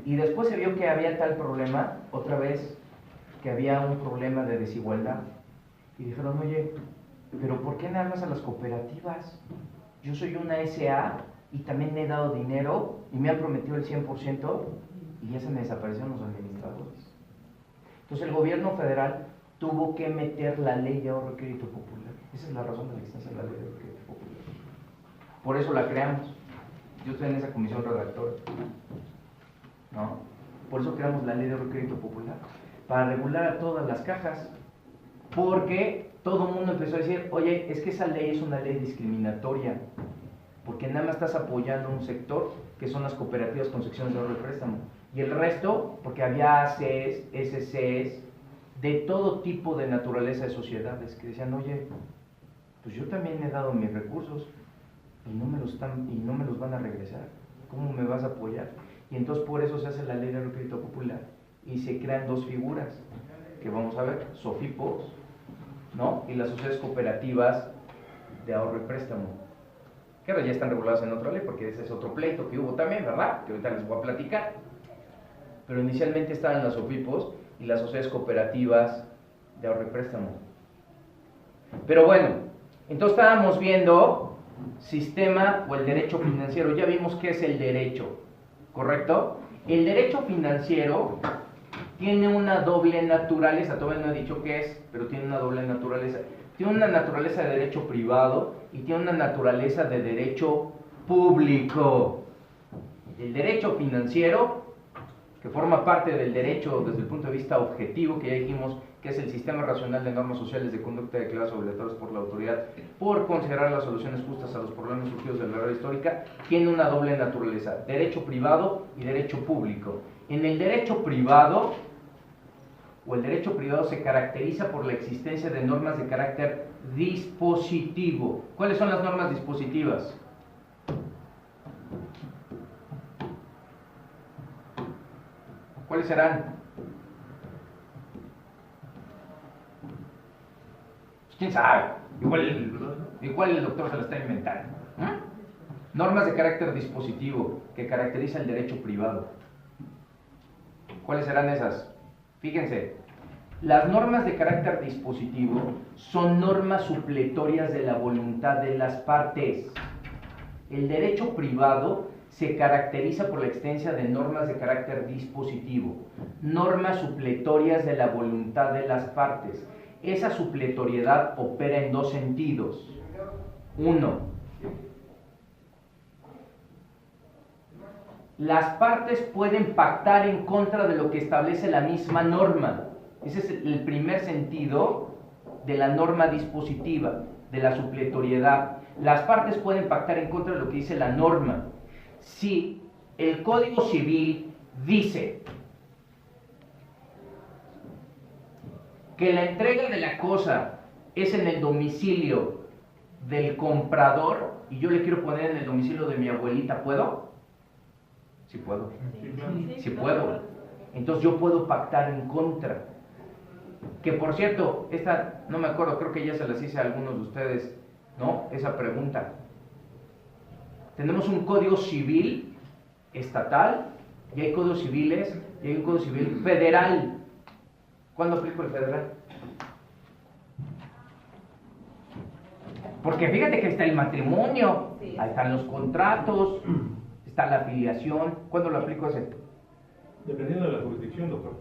Y después se vio que había tal problema, otra vez, que había un problema de desigualdad. Y dijeron, oye, pero ¿por qué nada más a las cooperativas? Yo soy una SA y también he dado dinero y me han prometido el 100% y ya se me desaparecieron los administradores. Entonces el gobierno federal tuvo que meter la ley de ahorro y crédito popular. Esa es la razón de la existencia de la ley de ahorro y crédito popular. Por eso la creamos. Yo estoy en esa comisión redactora, ¿no? Por eso creamos la ley de ahorro y crédito popular, para regular a todas las cajas, porque todo el mundo empezó a decir, oye, es que esa ley es una ley discriminatoria, porque nada más estás apoyando un sector, que son las cooperativas con secciones de ahorro y préstamo, y el resto, porque había ACs, SCs, de todo tipo de naturaleza de sociedades, que decían, oye, pues yo también he dado mis recursos, y no me los van a regresar, ¿cómo me vas a apoyar? Y entonces por eso se hace la ley de ahorro y crédito popular, y se crean dos figuras, que vamos a ver, SOFIPOS, ¿no? Y las sociedades cooperativas de ahorro y préstamo, que ahora ya están reguladas en otra ley, porque ese es otro pleito que hubo también, ¿verdad? Que ahorita les voy a platicar. Pero inicialmente estaban las SOFIPOS y las sociedades cooperativas de ahorro y préstamo. Pero bueno, entonces estábamos viendo sistema o el derecho financiero. Ya vimos qué es el derecho, ¿correcto? El derecho financiero tiene una doble naturaleza, todavía no he dicho qué es, pero tiene una doble naturaleza. Tiene una naturaleza de derecho privado y tiene una naturaleza de derecho público. El derecho financiero, que forma parte del derecho desde el punto de vista objetivo, que ya dijimos que es el sistema racional de normas sociales de conducta declaradas obligatorias por la autoridad por considerar las soluciones justas a los problemas surgidos de la verdad histórica, tiene una doble naturaleza, derecho privado y derecho público. En el derecho privado, o el derecho privado se caracteriza por la existencia de normas de carácter dispositivo. ¿Cuáles son las normas dispositivas? ¿Cuáles serán? ¿Quién sabe? Igual el doctor se la está inventando. Normas de carácter dispositivo que caracteriza el derecho privado. ¿Cuáles serán esas? Fíjense, las normas de carácter dispositivo son normas supletorias de la voluntad de las partes. El derecho privado se caracteriza por la existencia de normas de carácter dispositivo, normas supletorias de la voluntad de las partes. Esa supletoriedad opera en dos sentidos. Uno, las partes pueden pactar en contra de lo que establece la misma norma. Ese es el primer sentido de la norma dispositiva, de la supletoriedad. Las partes pueden pactar en contra de lo que dice la norma. Si el Código Civil dice que la entrega de la cosa es en el domicilio del comprador y yo le quiero poner en el domicilio de mi abuelita, ¿puedo? Sí puedo. Sí puedo. Entonces yo puedo pactar en contra. Que por cierto, esta no me acuerdo, creo que ya se las hice a algunos de ustedes, ¿no? Esa pregunta. Tenemos un código civil estatal y hay códigos civiles y hay un código civil federal. ¿Cuándo aplico el federal? Porque fíjate que está el matrimonio, ahí están los contratos, está la afiliación. ¿Cuándo lo aplico ese? Dependiendo de la jurisdicción, doctor.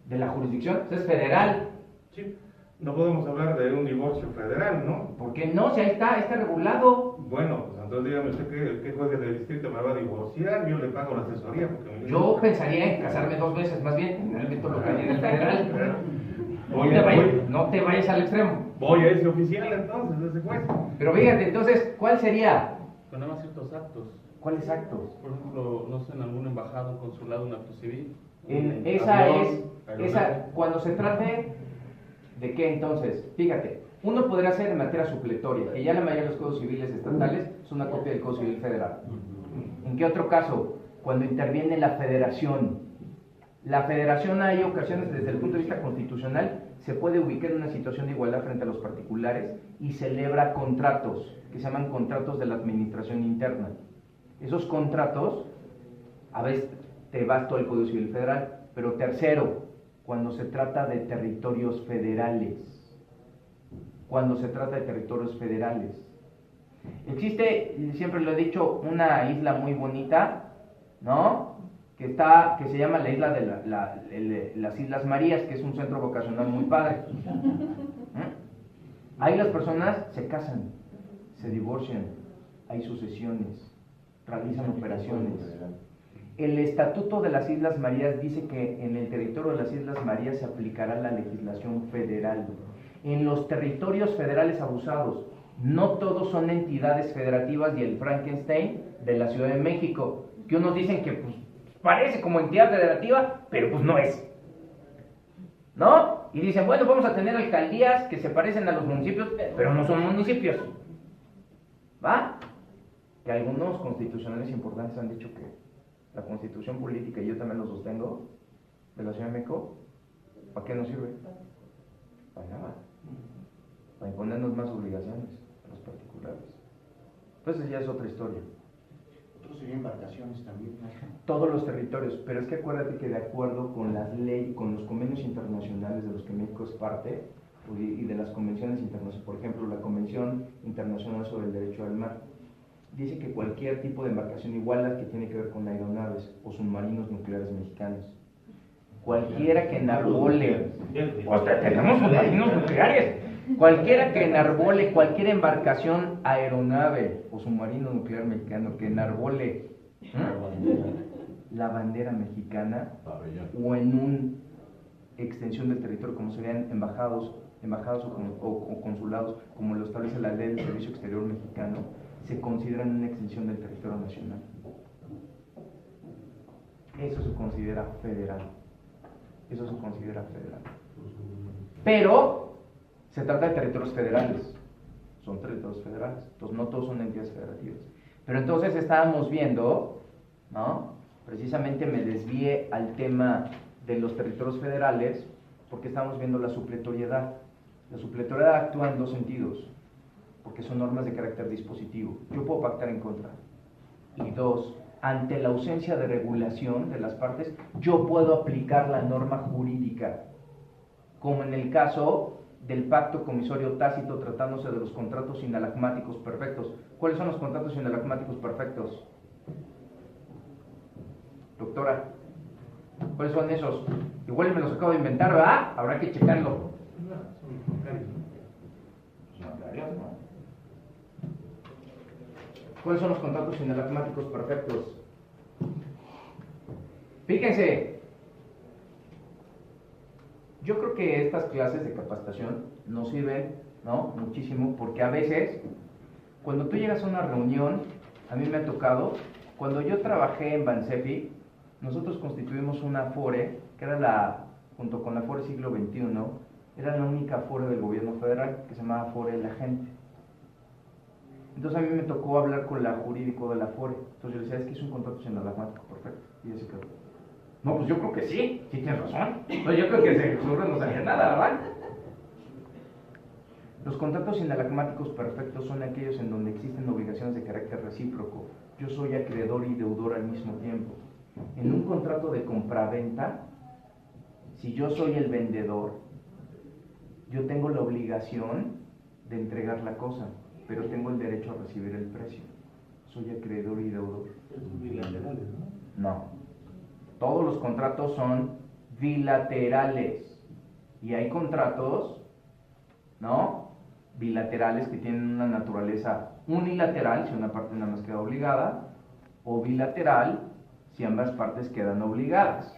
¿De la jurisdicción? ¿Es federal? Sí. No podemos hablar de un divorcio federal, ¿no? ¿Por qué no? Si ahí está regulado. Bueno, pues entonces dígame usted qué juez del distrito me va a divorciar, yo le pago la asesoría. Porque Yo pensaría en casarme 2 veces, más bien, en el ámbito local y en el federal. No te vayas al extremo. Voy a ese oficial entonces, de ese juez. Pero fíjate, entonces, ¿cuál sería? Con nada más ciertos actos. ¿Cuáles actos? Por ejemplo, no sé, en alguna embajada, un consulado, un acto civil. Cuando se trate de qué entonces, fíjate, uno podría hacer en materia supletoria, que ya la mayoría de los códigos civiles estatales son una copia del Código Civil Federal. ¿En qué otro caso? Cuando interviene la federación. La federación, hay ocasiones desde el punto de vista constitucional, se puede ubicar en una situación de igualdad frente a los particulares y celebra contratos, que se llaman contratos de la administración interna. Esos contratos, a veces, te vas todo el Código Civil Federal. Pero tercero, cuando se trata de territorios federales. Cuando se trata de territorios federales. Existe, siempre lo he dicho, una isla muy bonita, ¿no? Que se llama la isla de las Islas Marías, que es un centro vocacional muy padre. Ahí las personas se casan, se divorcian, hay sucesiones, realizan operaciones. El Estatuto de las Islas Marías dice que en el territorio de las Islas Marías se aplicará la legislación federal. En los territorios federales abusados, no todos son entidades federativas y el Frankenstein de la Ciudad de México, que unos dicen que pues, parece como entidad federativa, pero pues no es. ¿No? Y dicen, bueno, vamos a tener alcaldías que se parecen a los municipios, pero no son municipios. ¿Va? Que algunos constitucionales importantes han dicho que la constitución política, y yo también lo sostengo, de la Ciudad de México, ¿para qué nos sirve? Para nada. Para imponernos más obligaciones a los particulares. Entonces ya es otra historia. Otros serían embarcaciones también, ¿no? Todos los territorios, pero es que acuérdate que de acuerdo con las leyes, con los convenios internacionales de los que México es parte, y de las convenciones internacionales, por ejemplo, la Convención Internacional sobre el Derecho al Mar, dice que cualquier tipo de embarcación, igual las que tiene que ver con aeronaves o submarinos nucleares mexicanos, cualquiera que enarbole, tenemos submarinos nucleares, cualquiera que enarbole, cualquier embarcación, aeronave o submarino nuclear mexicano que enarbole la bandera mexicana o en una extensión del territorio, como serían embajados o consulados, como lo establece la ley del Servicio Exterior Mexicano, se consideran una extensión del territorio nacional. Eso se considera federal. Eso se considera federal. Pero se trata de territorios federales. Son territorios federales. Entonces no todos son entidades federativas. Pero entonces estábamos viendo, ¿no? Precisamente me desvié al tema de los territorios federales porque estábamos viendo la supletoriedad. La supletoriedad actúa en dos sentidos, porque son normas de carácter dispositivo. Yo puedo pactar en contra. Y dos, ante la ausencia de regulación de las partes, yo puedo aplicar la norma jurídica, como en el caso del pacto comisorio tácito tratándose de los contratos sinalagmáticos perfectos. ¿Cuáles son los contratos sinalagmáticos perfectos? Doctora, ¿cuáles son esos? Igual me los acabo de inventar, ¿verdad? Habrá que checarlo. ¿Cuáles son los contratos sinalagmáticos perfectos? Fíjense, yo creo que estas clases de capacitación nos sirven, ¿no? Muchísimo, porque a veces, cuando tú llegas a una reunión, a mí me ha tocado, cuando yo trabajé en Bansefi, nosotros constituimos una Afore, que era junto con la Afore siglo XXI, era la única Afore del gobierno federal, que se llamaba Afore de la Gente. Entonces a mí me tocó hablar con la jurídico de la Afore. Entonces yo le decía, es que es un contrato sinalagmático perfecto. Y ella se quedó, no, pues yo creo que sí tienes razón. Pues yo creo que nosotros no sabía nada, ¿verdad? Los contratos sinalagmáticos perfectos son aquellos en donde existen obligaciones de carácter recíproco. Yo soy acreedor y deudor al mismo tiempo. En un contrato de compraventa, si yo soy el vendedor, yo tengo la obligación de entregar la cosa, pero tengo el derecho a recibir el precio. Soy acreedor y deudor. Bilaterales, ¿no? No. Todos los contratos son bilaterales. Y hay contratos, ¿no? Bilaterales que tienen una naturaleza unilateral, si una parte nada más queda obligada, o bilateral, si ambas partes quedan obligadas,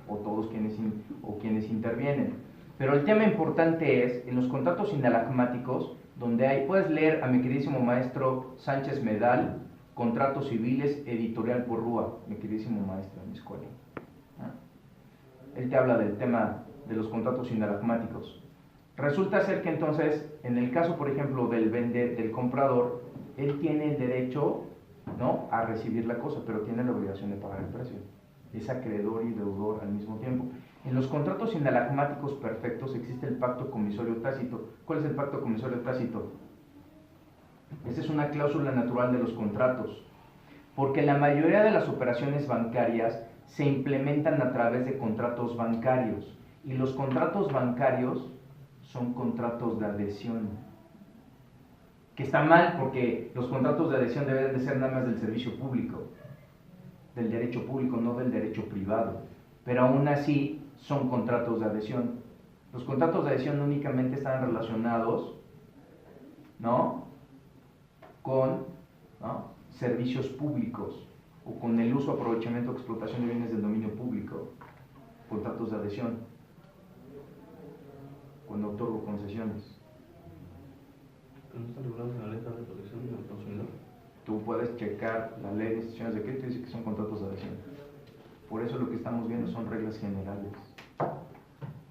o todos quienes intervienen. Pero el tema importante es, en los contratos sinalagmáticos, donde hay, puedes leer a mi queridísimo maestro Sánchez Medal, Contratos Civiles, editorial por Rúa, mi queridísimo maestro en mi escuela. Él te habla del tema de los contratos sinalagmáticos. Resulta ser que entonces, en el caso, por ejemplo, del comprador, él tiene el derecho, ¿no?, a recibir la cosa, pero tiene la obligación de pagar el precio. Es acreedor y deudor al mismo tiempo. En los contratos sinalagmáticos perfectos existe el pacto comisorio tácito. ¿Cuál es el pacto comisorio tácito? Esa es una cláusula natural de los contratos. Porque la mayoría de las operaciones bancarias se implementan a través de contratos bancarios. Y los contratos bancarios son contratos de adhesión. Que está mal porque los contratos de adhesión deben de ser nada más del servicio público, del derecho público, no del derecho privado. Pero aún así son contratos de adhesión. Los contratos de adhesión únicamente están relacionados, ¿no?, con, ¿no?, servicios públicos o con el uso, aprovechamiento o explotación de bienes del dominio público. Contratos de adhesión, cuando otorgo concesiones. ¿No están regulados en la Ley Federal de Protección del Consumidor? Tú puedes checar la ley de instituciones de crédito y dice que son contratos de adhesión. Por eso lo que estamos viendo son reglas generales.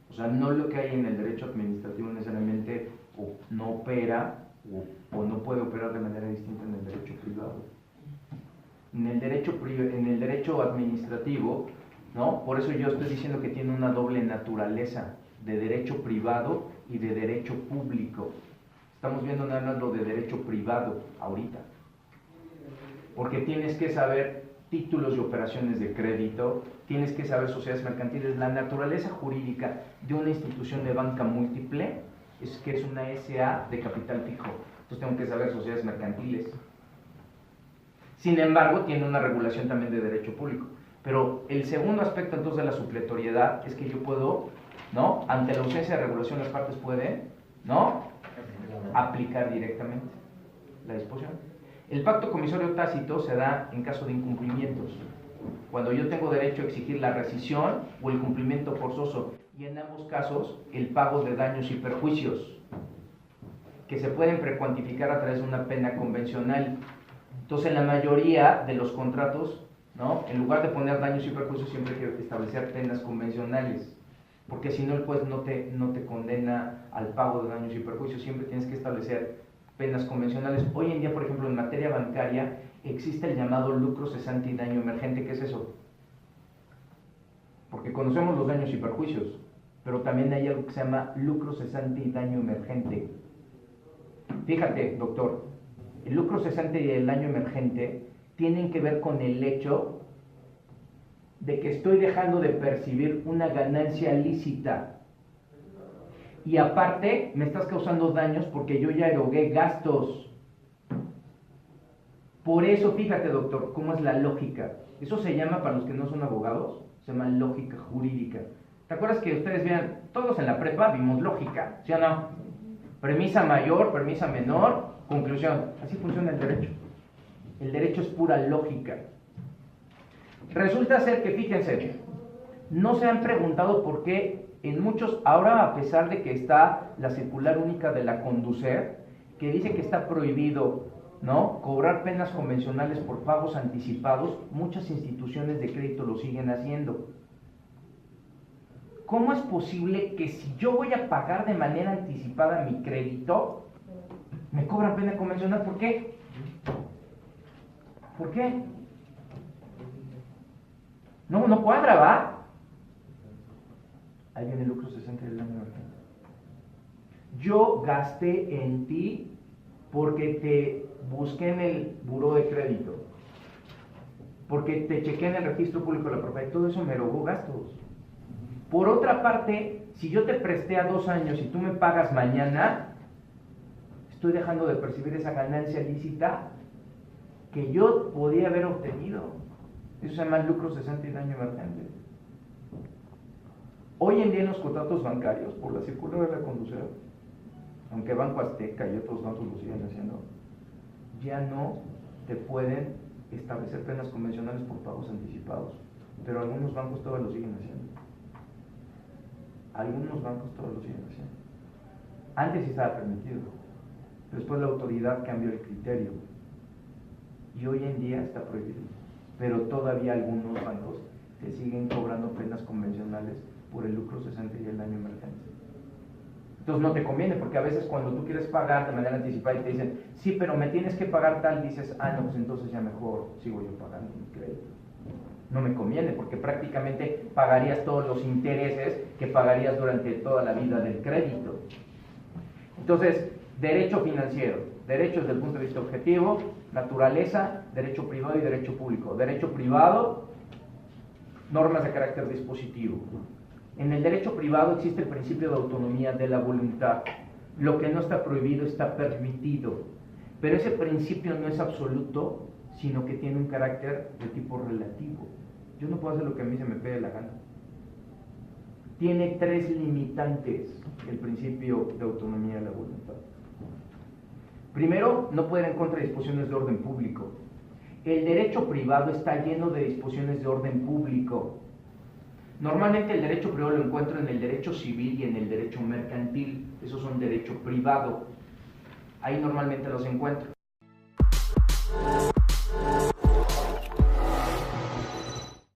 O sea, no lo que hay en el derecho administrativo necesariamente o no opera o no puede operar de manera distinta en el derecho privado. En el derecho administrativo, ¿no? Por eso yo estoy diciendo que tiene una doble naturaleza de derecho privado y de derecho público. Estamos viendo nada más lo de derecho privado ahorita. Porque tienes que saber títulos y operaciones de crédito, tienes que saber sociedades mercantiles. La naturaleza jurídica de una institución de banca múltiple es que es una SA de capital fijo. Entonces tengo que saber sociedades mercantiles. Sin embargo, tiene una regulación también de derecho público. Pero el segundo aspecto entonces de la supletoriedad es que yo puedo, ¿no?, ante la ausencia de regulación las partes pueden, ¿no?, aplicar directamente la disposición. El pacto comisario tácito se da en caso de incumplimientos, cuando yo tengo derecho a exigir la rescisión o el cumplimiento forzoso, y en ambos casos el pago de daños y perjuicios, que se pueden precuantificar a través de una pena convencional. Entonces, en la mayoría de los contratos, ¿no?, en lugar de poner daños y perjuicios, siempre hay que establecer penas convencionales, porque si no el juez no te condena al pago de daños y perjuicios, siempre tienes que establecer penas convencionales. Hoy en día, por ejemplo, en materia bancaria existe el llamado lucro cesante y daño emergente. ¿Qué es eso? Porque conocemos los daños y perjuicios, pero también hay algo que se llama lucro cesante y daño emergente. Fíjate, doctor, el lucro cesante y el daño emergente tienen que ver con el hecho de que estoy dejando de percibir una ganancia lícita. Y aparte, me estás causando daños porque yo ya erogué gastos. Por eso, fíjate, doctor, cómo es la lógica. Eso se llama, para los que no son abogados, se llama lógica jurídica. ¿Te acuerdas que ustedes vean, todos en la prepa vimos lógica, ¿sí o no? Premisa mayor, premisa menor, conclusión. Así funciona el derecho. El derecho es pura lógica. Resulta ser que, fíjense, no se han preguntado por qué en muchos, ahora a pesar de que está la circular única de la Conducef, que dice que está prohibido, ¿no?, cobrar penas convencionales por pagos anticipados, muchas instituciones de crédito lo siguen haciendo. ¿Cómo es posible que si yo voy a pagar de manera anticipada mi crédito, me cobran pena convencional? ¿Por qué? ¿Por qué? No cuadra, ¿va? Ahí viene el lucro cesante del daño emergente. Yo gasté en ti porque te busqué en el buró de crédito, porque te chequé en el registro público de la propiedad, todo eso me erogó gastos. Por otra parte, si yo te presté a 2 años y tú me pagas mañana, estoy dejando de percibir esa ganancia lícita que yo podía haber obtenido. Eso se llama lucro cesante y daño emergente. Hoy en día en los contratos bancarios, por la circular de la Conducef, aunque Banco Azteca y otros bancos lo siguen haciendo, ya no te pueden establecer penas convencionales por pagos anticipados, pero algunos bancos todavía lo siguen haciendo. Algunos bancos todavía lo siguen haciendo. Antes sí estaba permitido, después la autoridad cambió el criterio y hoy en día está prohibido, pero todavía algunos bancos te siguen cobrando penas convencionales por el lucro cesante y el daño emergente. Entonces no te conviene, porque a veces cuando tú quieres pagar de manera anticipada y te dicen, sí, pero me tienes que pagar tal, dices, no, pues entonces ya mejor sigo yo pagando mi crédito. No me conviene, porque prácticamente pagarías todos los intereses que pagarías durante toda la vida del crédito. Entonces, derecho financiero. Derecho desde el punto de vista objetivo, naturaleza, derecho privado y derecho público. Derecho privado, normas de carácter dispositivo. En el derecho privado existe el principio de autonomía de la voluntad. Lo que no está prohibido está permitido. Pero ese principio no es absoluto, sino que tiene un carácter de tipo relativo. Yo no puedo hacer lo que a mí se me pegue la gana. Tiene 3 limitantes el principio de autonomía de la voluntad. Primero, no puede ir en contra de disposiciones de orden público. El derecho privado está lleno de disposiciones de orden público. Normalmente el derecho privado lo encuentro en el derecho civil y en el derecho mercantil. Esos son derecho privado. Ahí normalmente los encuentro.